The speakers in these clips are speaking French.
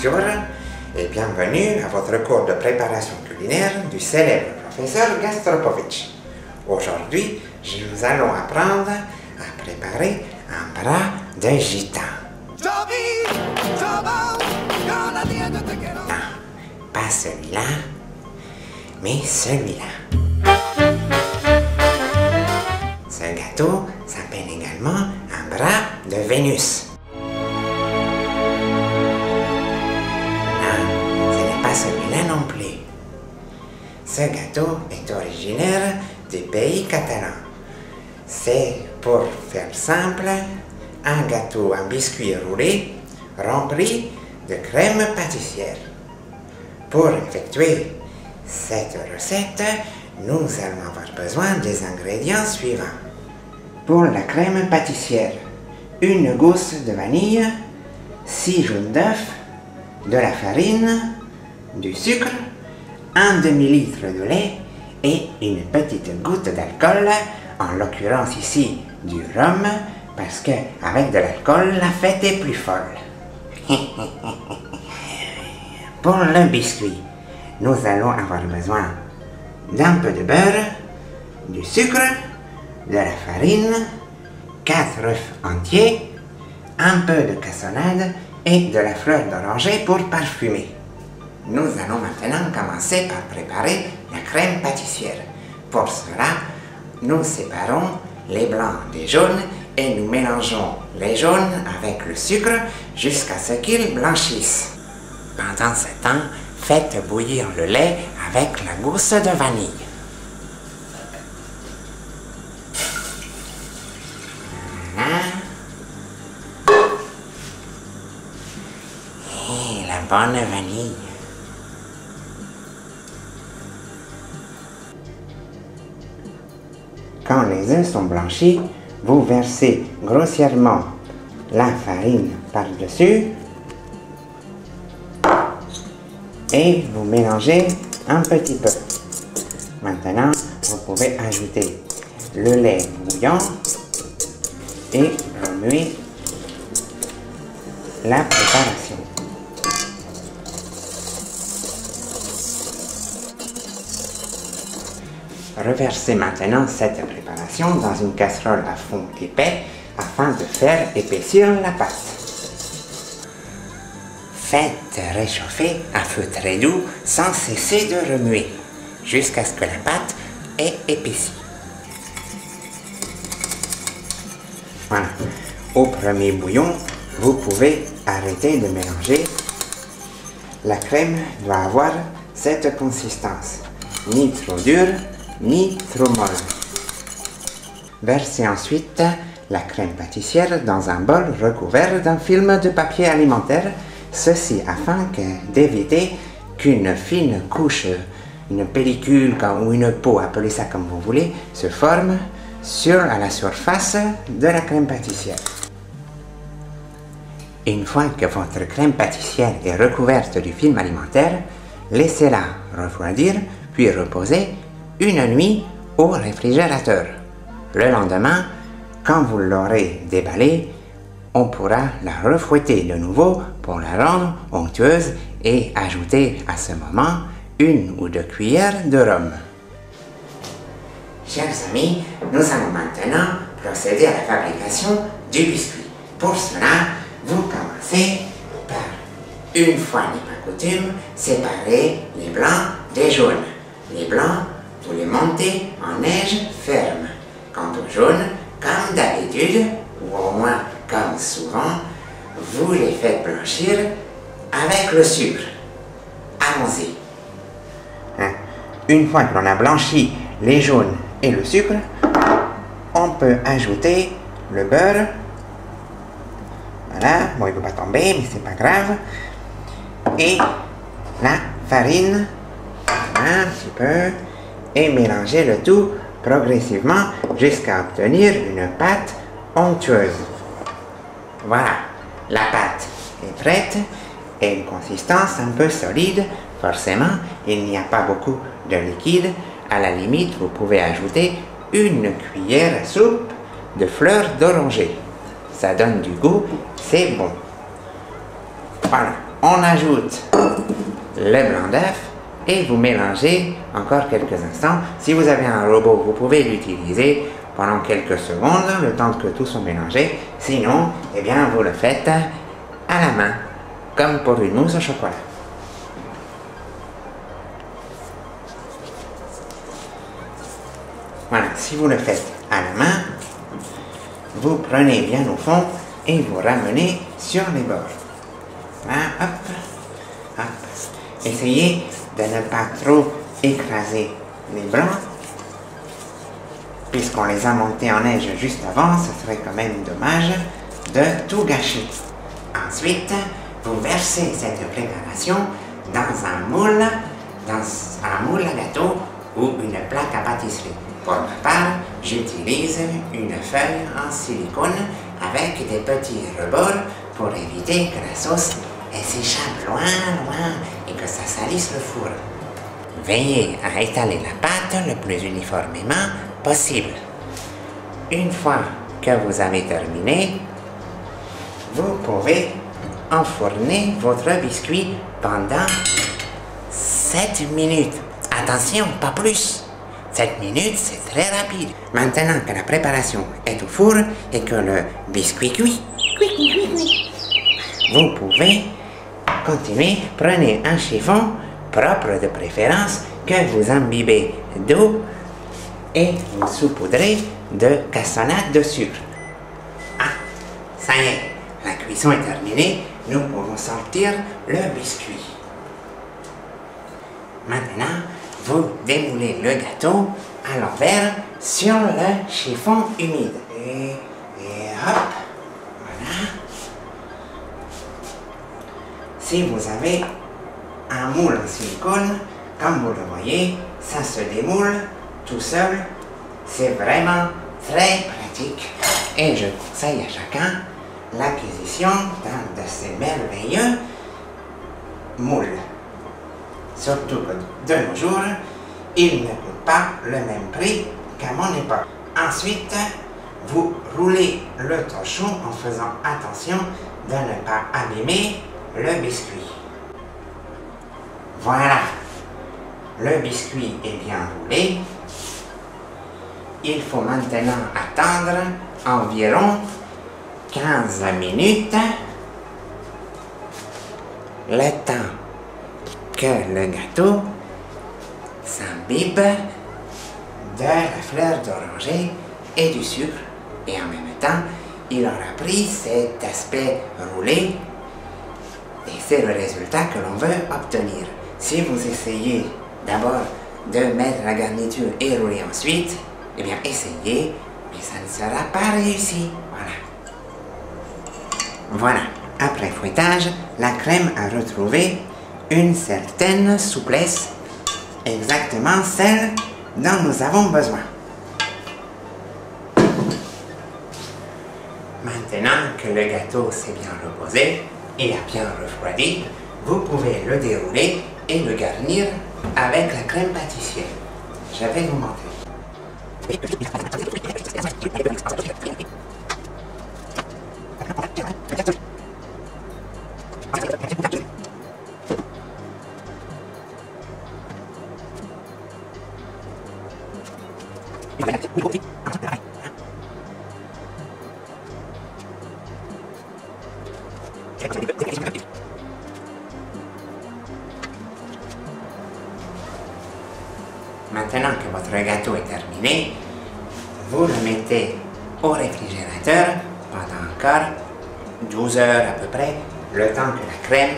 Bonjour et bienvenue à votre cours de préparation culinaire du célèbre professeur Gastropovitch. Aujourd'hui, nous allons apprendre à préparer un bras de gitan. Non, pas celui-là, mais celui-là. Ce gâteau s'appelle également un bras de Vénus. Pas celui-là non plus. Ce gâteau est originaire du pays catalan. C'est, pour faire simple, un gâteau en biscuit roulé rempli de crème pâtissière. Pour effectuer cette recette, nous allons avoir besoin des ingrédients suivants. Pour la crème pâtissière, une gousse de vanille, 6 jaunes d'œufs, de la farine, du sucre, un demi-litre de lait et une petite goutte d'alcool, en l'occurrence ici du rhum, parce que avec de l'alcool, la fête est plus folle. Pour le biscuit, nous allons avoir besoin d'un peu de beurre, du sucre, de la farine, 4 œufs entiers, un peu de cassonade et de la fleur d'oranger pour parfumer. Nous allons maintenant commencer par préparer la crème pâtissière. Pour cela, nous séparons les blancs des jaunes et nous mélangeons les jaunes avec le sucre jusqu'à ce qu'ils blanchissent. Pendant ce temps, faites bouillir le lait avec la gousse de vanille. Voilà. Et la bonne vanille. Quand les œufs sont blanchis, vous versez grossièrement la farine par-dessus et vous mélangez un petit peu. Maintenant, vous pouvez ajouter le lait bouillant et remuer la préparation. Reversez maintenant cette préparation dans une casserole à fond épais afin de faire épaissir la pâte. Faites réchauffer à feu très doux sans cesser de remuer jusqu'à ce que la pâte ait épaissi. Voilà. Au premier bouillon, vous pouvez arrêter de mélanger. La crème doit avoir cette consistance, ni trop dure, ni trop molle. Versez ensuite la crème pâtissière dans un bol recouvert d'un film de papier alimentaire, ceci afin d'éviter qu'une fine couche, une pellicule ou une peau, appelez ça comme vous voulez, se forme à la surface de la crème pâtissière. Une fois que votre crème pâtissière est recouverte du film alimentaire, laissez-la refroidir puis reposer une nuit au réfrigérateur. Le lendemain, quand vous l'aurez déballée, on pourra la refouetter de nouveau pour la rendre onctueuse et ajouter à ce moment 1 ou 2 cuillères de rhum. Chers amis, nous allons maintenant procéder à la fabrication du biscuit. Pour cela, vous commencez par, une fois n'est pas coutume, séparer les blancs des jaunes. Les blancs, vous les montez en neige ferme. Quant aux jaunes, comme d'habitude, ou au moins comme souvent, vous les faites blanchir avec le sucre. Allons-y. Une fois que l'on a blanchi les jaunes et le sucre, on peut ajouter le beurre. Voilà, bon, il ne peut pas tomber, mais c'est pas grave. Et la farine, un petit peu, et mélanger le tout progressivement jusqu'à obtenir une pâte onctueuse. Voilà, la pâte est prête et une consistance un peu solide. Forcément, il n'y a pas beaucoup de liquide. À la limite, vous pouvez ajouter une cuillère à soupe de fleurs d'oranger. Ça donne du goût, c'est bon. Voilà, on ajoute le blanc d'œuf et vous mélangez encore quelques instants. Si vous avez un robot, vous pouvez l'utiliser pendant quelques secondes, le temps que tout soit mélangé. Sinon, eh bien, vous le faites à la main, comme pour une mousse au chocolat. Voilà, si vous le faites à la main, vous prenez bien au fond et vous ramenez sur les bords. Voilà, hop, hop. Essayez de ne pas trop écraser les blancs, puisqu'on les a montés en neige juste avant, ce serait quand même dommage de tout gâcher. Ensuite, vous versez cette préparation dans un moule à gâteau ou une plaque à pâtisserie. Pour ma part, j'utilise une feuille en silicone avec des petits rebords pour éviter que la sauce s'échappe loin et que ça salisse le four. Veillez à étaler la pâte le plus uniformément possible. Une fois que vous avez terminé, vous pouvez enfourner votre biscuit pendant 7 minutes. Attention, pas plus. 7 minutes, c'est très rapide. Maintenant que la préparation est au four et que le biscuit cuit, vous pouvez continuer. Prenez un chiffon propre de préférence que vous imbibez d'eau et vous saupoudrez de cassonade de sucre. Ah, ça y est, la cuisson est terminée. Nous pouvons sortir le biscuit. Maintenant, vous démoulez le gâteau à l'envers sur le chiffon humide. Et hop, voilà. Si vous avez un moule en silicone, comme vous le voyez, ça se démoule tout seul. C'est vraiment très pratique et je conseille à chacun l'acquisition d'un de ces merveilleux moules. Surtout que de nos jours, il ne coûte pas le même prix qu'à mon époque. Ensuite, vous roulez le torchon en faisant attention de ne pas abîmer le biscuit. Voilà, le biscuit est bien roulé. Il faut maintenant attendre environ 15 minutes, le temps que le gâteau s'imbibe de la fleur d'oranger et du sucre, et en même temps, il aura pris cet aspect roulé, et c'est le résultat que l'on veut obtenir. Si vous essayez d'abord de mettre la garniture et rouler ensuite, eh bien essayez, mais ça ne sera pas réussi. Voilà. Voilà, après fouettage, la crème a retrouvé une certaine souplesse, exactement celle dont nous avons besoin. Maintenant que le gâteau s'est bien reposé et a bien refroidi, vous pouvez le dérouler et le garnir avec la crème pâtissière. Je vais vous montrer. Maintenant que votre gâteau est terminé, vous le mettez au réfrigérateur pendant encore 12 heures à peu près, le temps que la crème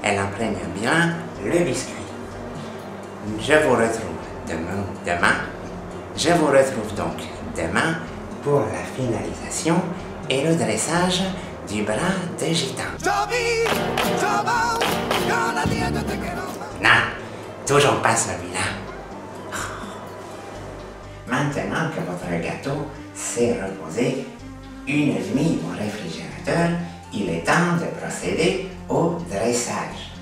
elle imprègne bien le biscuit. Je vous retrouve demain. Je vous retrouve donc demain pour la finalisation et le dressage du bras de gitan. Non, toujours pas celui-là. Maintenant que votre gâteau s'est reposé une nuit au réfrigérateur, il est temps de procéder au dressage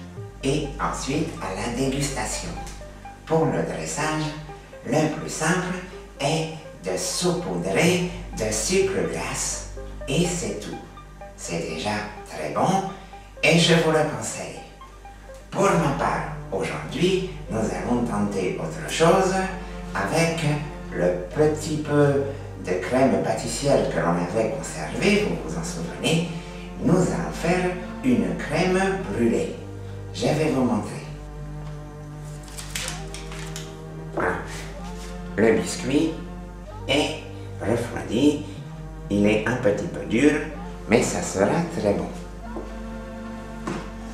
et ensuite à la dégustation. Pour le dressage, le plus simple est de saupoudrer de sucre glace et c'est tout. C'est déjà très bon et je vous le conseille. Pour ma part, aujourd'hui, nous allons tenter autre chose avec le petit peu de crème pâtissière que l'on avait conservé, vous vous en souvenez. Nous allons faire une crème brûlée. Je vais vous montrer. Voilà. Le biscuit est refroidi. Il est un petit peu dur, mais ça sera très bon.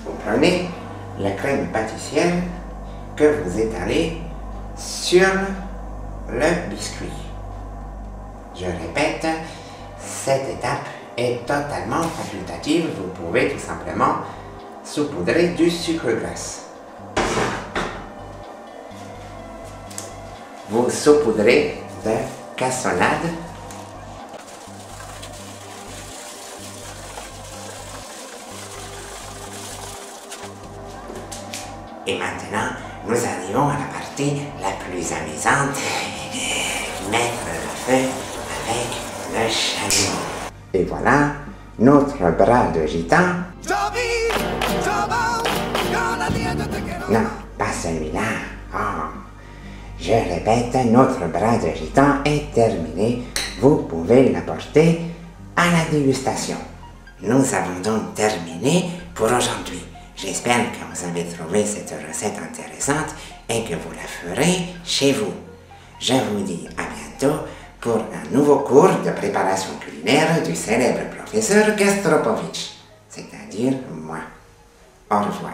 Vous prenez la crème pâtissière que vous étalez sur le biscuit. Je répète, cette étape est totalement facultative. Vous pouvez tout simplement saupoudrer du sucre glace. Vous saupoudrez de cassonade. Et maintenant, nous arrivons à la partie la plus amusante. Mettre le feu avec le chalumeau. Et voilà, notre bras de gitan. Non, pas celui-là. Oh. Je répète, notre bras de gitan est terminé. Vous pouvez l'apporter à la dégustation. Nous avons donc terminé pour aujourd'hui. J'espère que vous avez trouvé cette recette intéressante et que vous la ferez chez vous. Je vous dis à bientôt pour un nouveau cours de préparation culinaire du célèbre professeur Gastropovitch, c'est-à-dire moi. Au revoir.